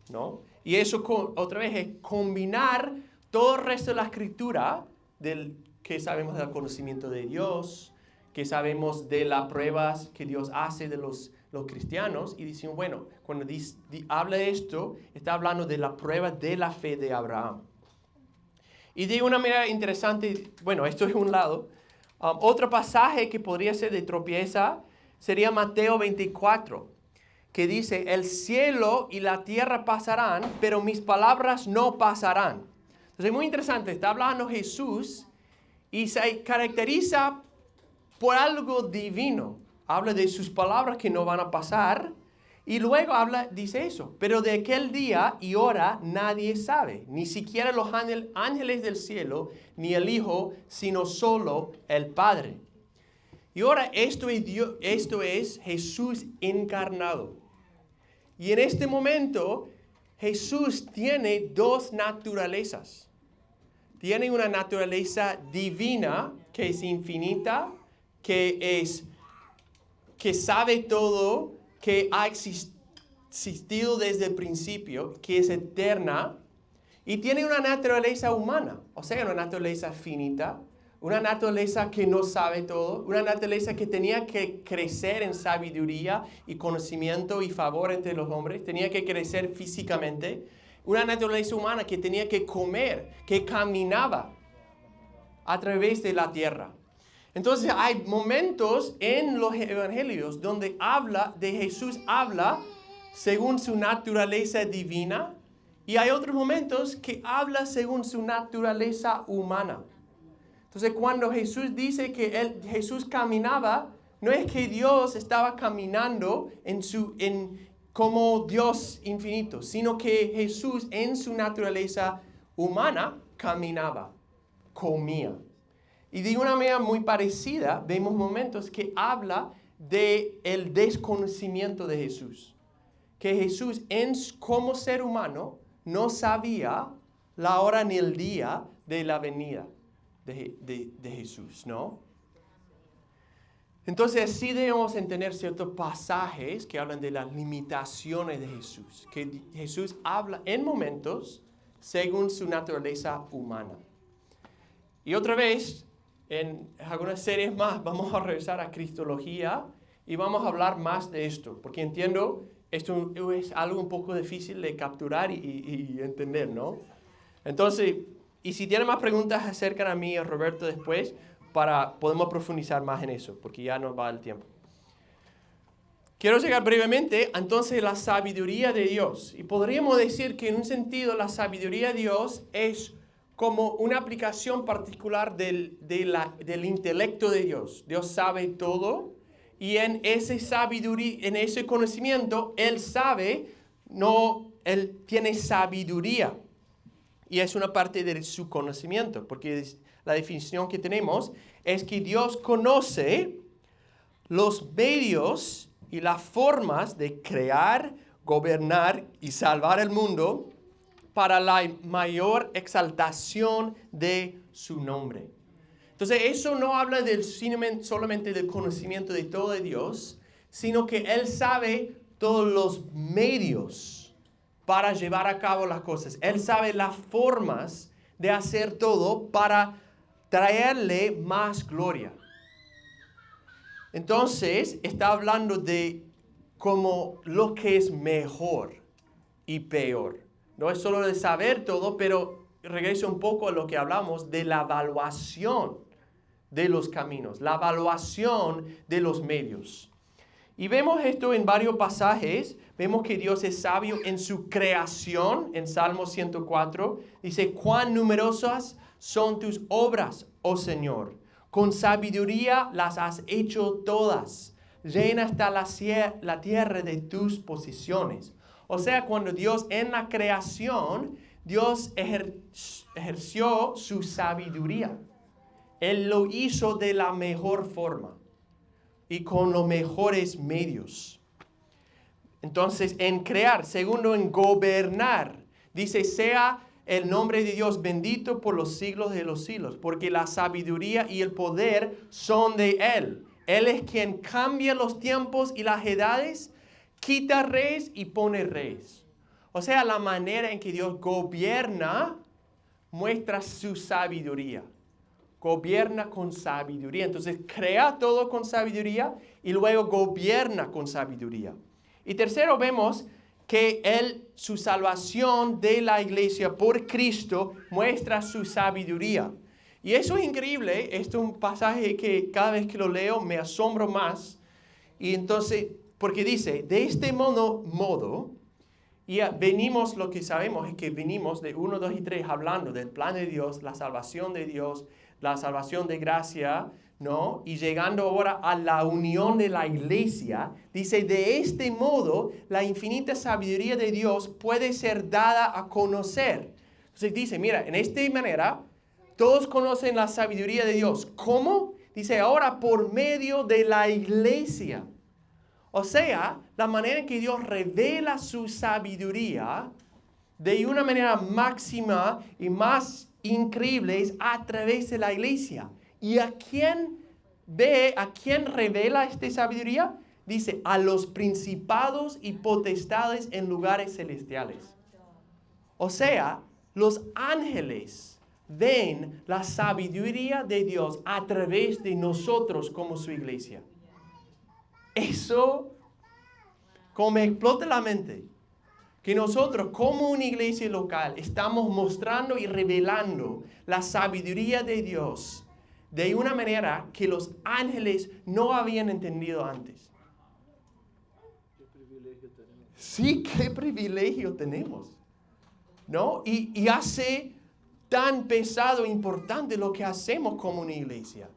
¿no? Y eso otra vez es combinar todo el resto de la Escritura, que sabemos del conocimiento de Dios, que sabemos de las pruebas que Dios hace de los cristianos, y dicen, bueno, cuando habla de esto, está hablando de la prueba de la fe de Abraham. Y de una manera interesante, bueno, esto es un lado. Otro pasaje que podría ser de tropieza sería Mateo 24, que dice, el cielo y la tierra pasarán, pero mis palabras no pasarán. Entonces es muy interesante, está hablando Jesús y se caracteriza por algo divino. Habla de sus palabras que no van a pasar y luego dice eso. Pero de aquel día y hora nadie sabe, ni siquiera los ángeles del cielo, ni el Hijo, sino solo el Padre. Y ahora esto es Jesús encarnado. Y en este momento Jesús tiene dos naturalezas. Tiene una naturaleza divina que es infinita, que sabe todo, que ha existido desde el principio, que es eterna, y tiene una naturaleza humana, o sea, una naturaleza finita, una naturaleza que no sabe todo, una naturaleza que tenía que crecer en sabiduría y conocimiento y favor entre los hombres, tenía que crecer físicamente, una naturaleza humana que tenía que comer, que caminaba a través de la tierra. Entonces hay momentos en los evangelios donde Jesús habla según su naturaleza divina y hay otros momentos que habla según su naturaleza humana. Entonces cuando Jesús dice que Jesús caminaba, no es que Dios estaba caminando como Dios infinito, sino que Jesús en su naturaleza humana caminaba, comía. Y de una manera muy parecida, vemos momentos que habla del desconocimiento de Jesús. que Jesús, como ser humano, no sabía la hora ni el día de la venida de Jesús, ¿no? Entonces sí debemos entender ciertos pasajes que hablan de las limitaciones de Jesús, que Jesús habla en momentos según su naturaleza humana. Y otra vez, en algunas series más, vamos a regresar a Cristología y vamos a hablar más de esto, porque entiendo, esto es algo un poco difícil de capturar y entender, ¿no? Entonces, y si tienen más preguntas, acercan a mí y a Roberto después, podemos profundizar más en eso, porque ya nos va el tiempo. Quiero llegar brevemente, entonces, la sabiduría de Dios. Y podríamos decir que en un sentido la sabiduría de Dios es como una aplicación particular del intelecto de Dios. Dios sabe todo y en ese sabiduría, en ese conocimiento, Él tiene sabiduría. Y es una parte de su conocimiento, porque la definición que tenemos es que Dios conoce los medios y las formas de crear, gobernar y salvar el mundo para la mayor exaltación de su nombre. Entonces, eso no habla solamente del conocimiento de todo de Dios, sino que Él sabe todos los medios para llevar a cabo las cosas. Él sabe las formas de hacer todo para traerle más gloria. Entonces, está hablando de como lo que es mejor y peor. No es solo de saber todo, pero regreso un poco a lo que hablamos de la evaluación de los caminos, la evaluación de los medios. Y vemos esto en varios pasajes. Vemos que Dios es sabio en su creación. En Salmo 104 dice, cuán numerosas son tus obras, oh Señor. Con sabiduría las has hecho todas. Llena está la tierra de tus posesiones. O sea, cuando Dios en la creación, Dios ejerció su sabiduría. Él lo hizo de la mejor forma y con los mejores medios. Entonces, en crear, segundo, en gobernar, dice, sea el nombre de Dios bendito por los siglos de los siglos, porque la sabiduría y el poder son de Él. Él es quien cambia los tiempos y las edades, quita reyes y pone reyes. O sea, la manera en que Dios gobierna muestra su sabiduría. Gobierna con sabiduría. Entonces, crea todo con sabiduría y luego gobierna con sabiduría. Y tercero, vemos que su salvación de la iglesia por Cristo muestra su sabiduría. Y eso es increíble. Esto es un pasaje que cada vez que lo leo me asombro más. Y entonces, porque dice, de este modo, y venimos, lo que sabemos es que venimos de 1, 2 y 3 hablando del plan de Dios, la salvación de Dios, la salvación de gracia, ¿no? Y llegando ahora a la unión de la iglesia, dice, de este modo, la infinita sabiduría de Dios puede ser dada a conocer. Entonces dice, mira, en esta manera, todos conocen la sabiduría de Dios. ¿Cómo? Dice, ahora por medio de la iglesia. O sea, la manera en que Dios revela su sabiduría de una manera máxima y más increíble es a través de la iglesia. ¿Y a quién revela esta sabiduría? Dice, a los principados y potestades en lugares celestiales. O sea, los ángeles ven la sabiduría de Dios a través de nosotros como su iglesia. Eso, como me explota la mente, que nosotros como una iglesia local estamos mostrando y revelando la sabiduría de Dios de una manera que los ángeles no habían entendido antes. ¿Qué privilegio tenemos? Sí, qué privilegio tenemos, ¿no? Y hace tan pesado e importante lo que hacemos como una iglesia.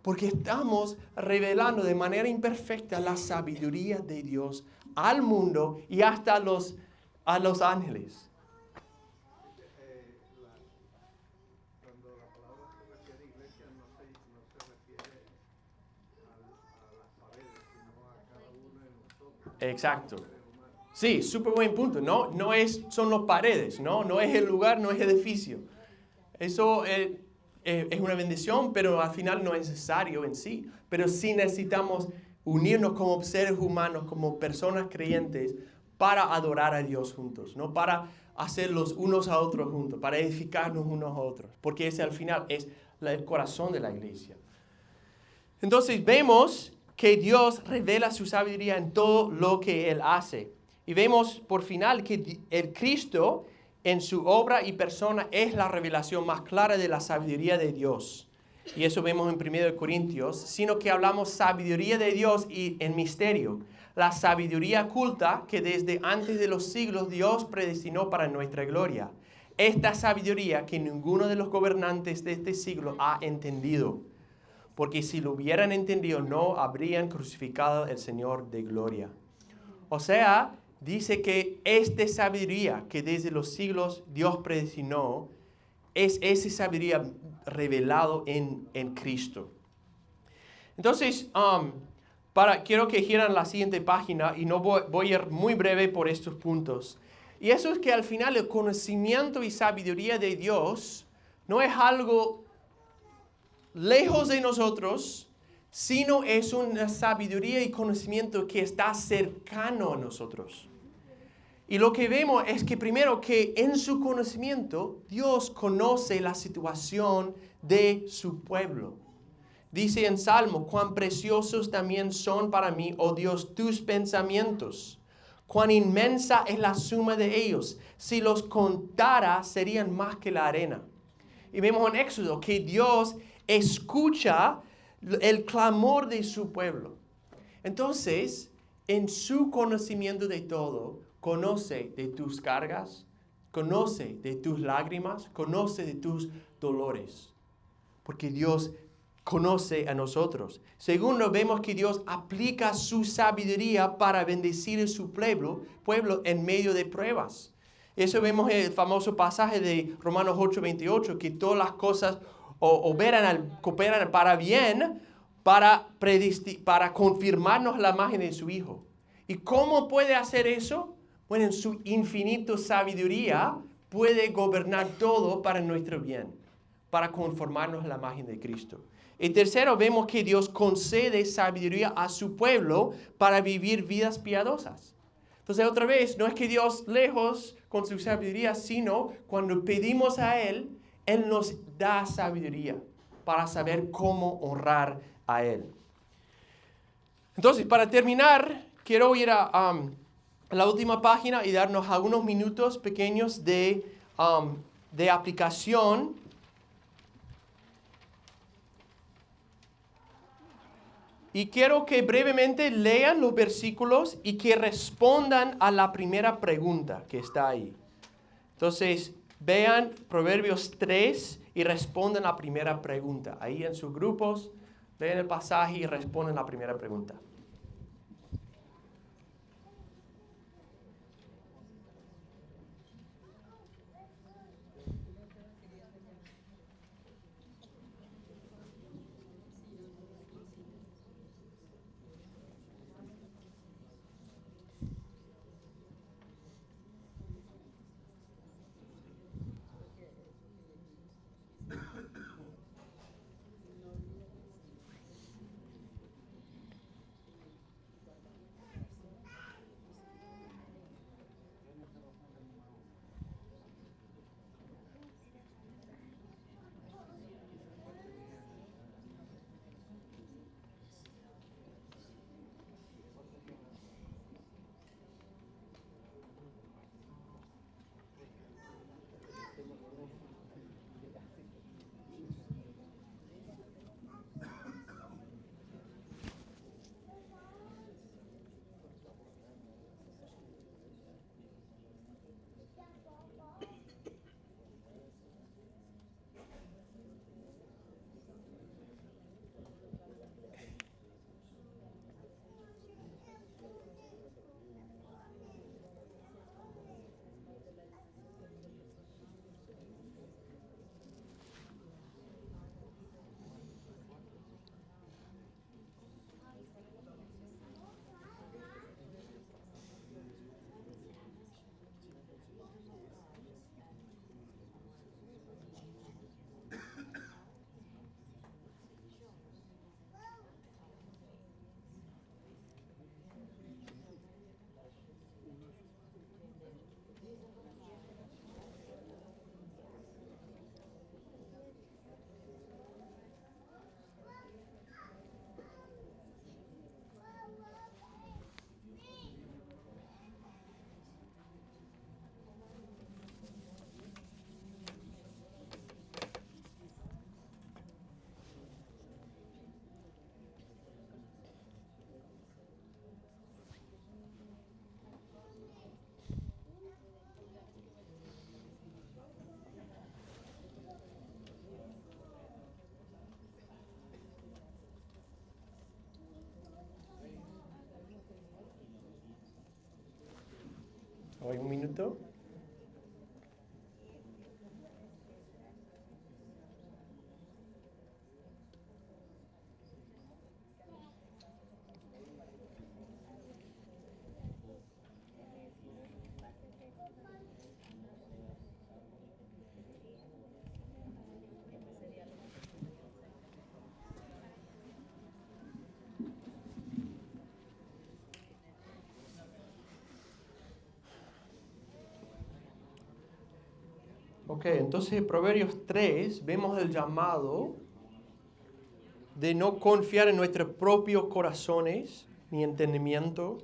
Porque estamos revelando de manera imperfecta la sabiduría de Dios al mundo y hasta a los ángeles. Cuando la palabra se refiere a iglesia, no se refiere a las paredes, sino a cada uno de nosotros. Exacto. Sí, súper buen punto, ¿no? Son las paredes, ¿no? No es el lugar, no es el edificio. Eso es una bendición, pero al final no es necesario en sí. Pero sí necesitamos unirnos como seres humanos, como personas creyentes, para adorar a Dios juntos, ¿no? Para hacerlos unos a otros juntos, para edificarnos unos a otros, porque ese al final es el corazón de la iglesia. Entonces vemos que Dios revela su sabiduría en todo lo que Él hace. Y vemos por final que el Cristo en su obra y persona es la revelación más clara de la sabiduría de Dios. Y eso vemos en 1 Corintios, sino que hablamos sabiduría de Dios y en misterio. La sabiduría oculta que desde antes de los siglos Dios predestinó para nuestra gloria. Esta sabiduría que ninguno de los gobernantes de este siglo ha entendido. Porque si lo hubieran entendido, no habrían crucificado al Señor de gloria. O sea, dice que esta sabiduría que desde los siglos Dios predestinó, es esa sabiduría revelado en Cristo. Entonces, quiero que giran la siguiente página y no voy a ir muy breve por estos puntos. Y eso es que al final el conocimiento y sabiduría de Dios no es algo lejos de nosotros, sino es una sabiduría y conocimiento que está cercano a nosotros. Y lo que vemos es que primero que en su conocimiento Dios conoce la situación de su pueblo. Dice en Salmo, cuán preciosos también son para mí, oh Dios, tus pensamientos. Cuán inmensa es la suma de ellos. Si los contara, serían más que la arena. Y vemos en Éxodo que Dios escucha el clamor de su pueblo. Entonces, en su conocimiento de todo, conoce de tus cargas, conoce de tus lágrimas, conoce de tus dolores. Porque Dios conoce a nosotros. Segundo, vemos que Dios aplica su sabiduría para bendecir a su pueblo en medio de pruebas. Eso vemos en el famoso pasaje de Romanos 8:28, que todas las cosas cooperan para bien, para confirmarnos la imagen de su Hijo. ¿Y cómo puede hacer eso? Bueno, en su infinita sabiduría puede gobernar todo para nuestro bien, para conformarnos a la imagen de Cristo. Y tercero, vemos que Dios concede sabiduría a su pueblo para vivir vidas piadosas. Entonces, otra vez, no es que Dios lejos con su sabiduría, sino cuando pedimos a Él, Él nos da sabiduría para saber cómo honrar a Él. Entonces, para terminar, quiero ir a la última página y darnos algunos minutos pequeños de aplicación. Y quiero que brevemente lean los versículos y que respondan a la primera pregunta que está ahí. Entonces, vean Proverbios 3 y respondan la primera pregunta. Ahí en sus grupos, lean el pasaje y responden la primera pregunta. Doy un minuto. Ok, entonces en Proverbios 3 vemos el llamado de no confiar en nuestros propios corazones, ni entendimiento,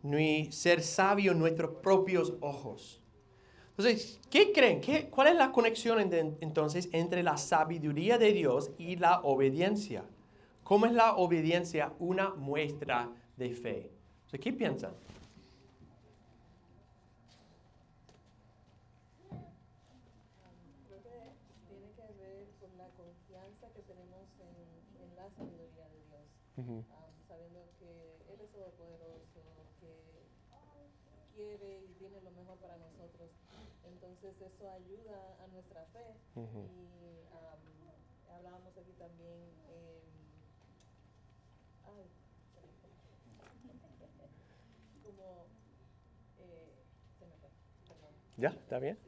ni ser sabio en nuestros propios ojos. Entonces, ¿qué creen? ¿Cuál es la conexión entonces entre la sabiduría de Dios y la obediencia? ¿Cómo es la obediencia una muestra de fe? Entonces, ¿qué piensan? Creo que tiene que ver con la confianza que tenemos en la sabiduría de Dios, sabiendo que Él es todopoderoso, que quiere y tiene lo mejor para nosotros. Entonces eso ayuda a nuestra fe. Y hablábamos aquí también, como, se me fue, perdón. ¿Ya? ¿Está bien?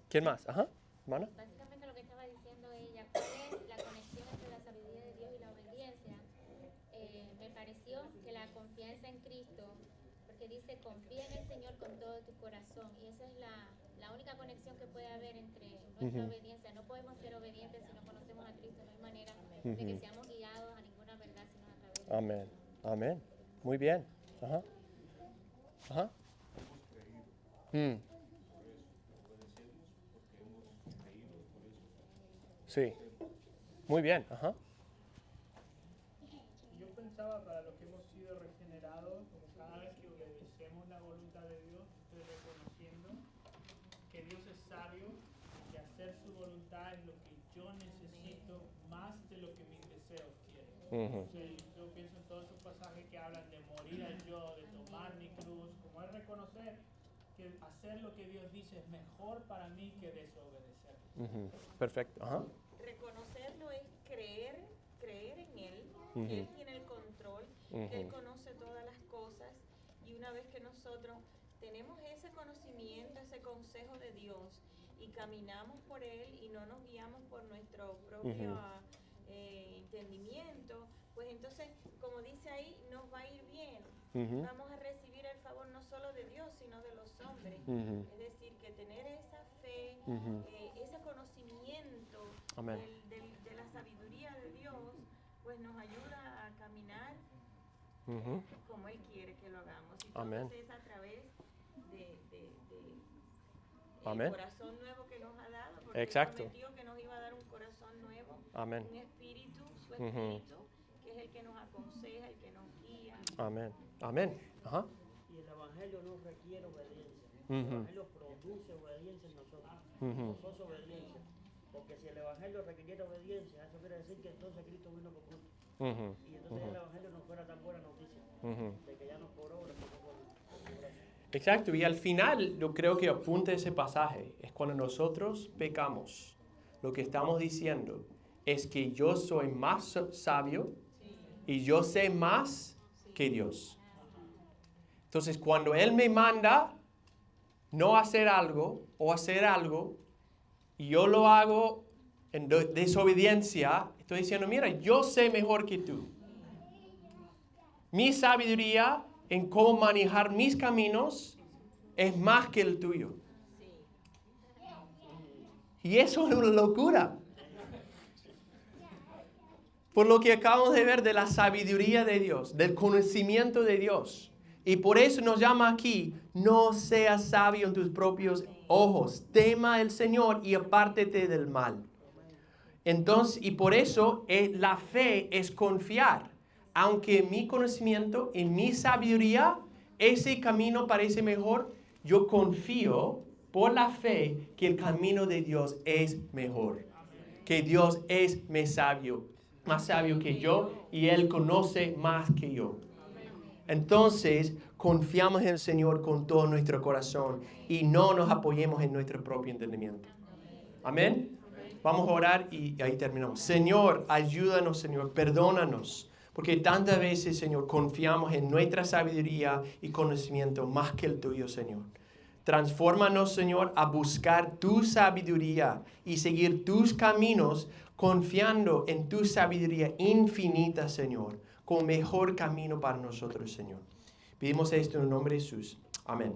¿Quién más? Ajá, hermana. Básicamente lo que estaba diciendo ella, ¿cuál es la conexión entre la sabiduría de Dios y la obediencia? Me pareció que la confianza en Cristo, porque dice confía en el Señor con todo tu corazón, y esa es la única conexión que puede haber entre nuestra obediencia. No podemos ser obedientes si no conocemos a Cristo, no hay manera de que seamos guiados a ninguna verdad sino a través de Cristo. Amén, amén. Muy bien. Ajá. Ajá. Sí. Muy bien. Ajá. Yo pensaba, para los que hemos sido regenerados, como cada vez que obedecemos la voluntad de Dios, estoy reconociendo que Dios es sabio y hacer su voluntad es lo que yo necesito más de lo que mis deseos quieren. Entonces, yo pienso en todos esos pasajes que hablan de morir al yo, de tomar mi cruz, como es reconocer que hacer lo que Dios dice es mejor para mí que desobedecer. Perfecto. Ajá. Reconocerlo es creer en Él, que Él tiene el control, que Él conoce todas las cosas, y una vez que nosotros tenemos ese conocimiento, ese consejo de Dios, y caminamos por Él y no nos guiamos por nuestro propio entendimiento, pues entonces, como dice ahí, nos va a ir bien. Vamos a recibir el favor no solo de Dios, sino de los hombres. Es decir, que tener esa fe, ese conocimiento de la sabiduría de Dios, pues nos ayuda a caminar como Él quiere que lo hagamos. Y entonces es a través de el corazón nuevo que nos ha dado, porque Él prometió que nos iba a dar un corazón nuevo, un espíritu, su espíritu, que es el que nos aconseja, el que nos guía. Amén. Amén. Ajá. Y el Evangelio no requiere obediencia. El Evangelio produce obediencia en nosotros. Nosotros obediencia. Porque si el Evangelio requiere obediencia, eso quiere decir que entonces Cristo vino por culto. Y entonces el Evangelio no fuera tan buena noticia. De que ya no por obra, sino por gracia. Exacto. Y al final, yo creo que apunta ese pasaje. Es cuando nosotros pecamos. Lo que estamos diciendo es que yo soy más sabio y yo sé más que Dios. Entonces, cuando Él me manda no hacer algo o hacer algo, y yo lo hago en desobediencia, estoy diciendo, mira, yo sé mejor que tú. Mi sabiduría en cómo manejar mis caminos es más que el tuyo. Y eso es una locura. Por lo que acabamos de ver de la sabiduría de Dios, del conocimiento de Dios. Y por eso nos llama aquí, no seas sabio en tus propios ojos. Tema al Señor y apártete del mal. Entonces, y por eso la fe es confiar. Aunque mi conocimiento, en mi sabiduría, ese camino parece mejor, yo confío por la fe que el camino de Dios es mejor. Que Dios es más sabio que yo y Él conoce más que yo. entonces confiamos en el Señor con todo nuestro corazón y no nos apoyemos en nuestro propio entendimiento. Amén. Vamos a orar y ahí terminamos. Señor, ayúdanos, Señor, perdónanos. Porque tantas veces, Señor, confiamos en nuestra sabiduría y conocimiento más que el tuyo, Señor. Transfórmanos, Señor, a buscar tu sabiduría y seguir tus caminos confiando en tu sabiduría infinita, Señor, como mejor camino para nosotros, Señor. Pedimos esto en el nombre de Jesús. Amén.